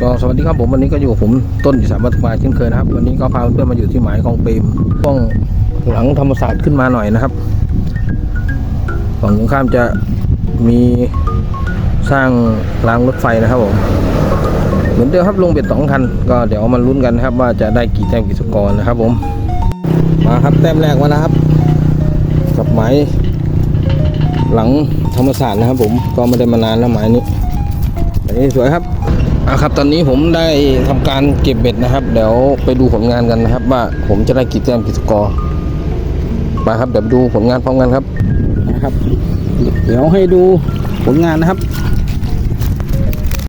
ก็สวัสดีครับผมวันนี้ก็อยู่กับผมต้นอิสระวัฒน์มาเช่นเคยนะครับวันนี้ก็พาเพื่อนมาอยู่ที่หมายคลองเปรมช่วงหลังธรรมศาสตร์ขึ้นมาหน่อยนะครับฝั่งตรงข้ามจะมีสร้างรางรถไฟนะครับผมเหมือนเดิมครับลงเบ็ด2 คันก็เดี๋ยวมาลุ้นกันนะครับว่าจะได้กี่แต้มกี่สกอร์นะครับผมมาครับแต้มแรกมาแล้วครับกับหมายหลังธรรมศาสตร์นะครับผมก็ไม่ได้มานานแล้วหมายนี้อันนี้สวยครับครับตอนนี้ผมได้ทำการเก็บเบ็ดนะครับเดี๋ยวไปดูผลงานกันนะครับว่าผมจะได้กี่แต้มกี่สกอร์มาครับเดี๋ยวไปดูผลงานพร้อมกันครับนะครับเดี๋ยวให้ดูผลงานนะครับ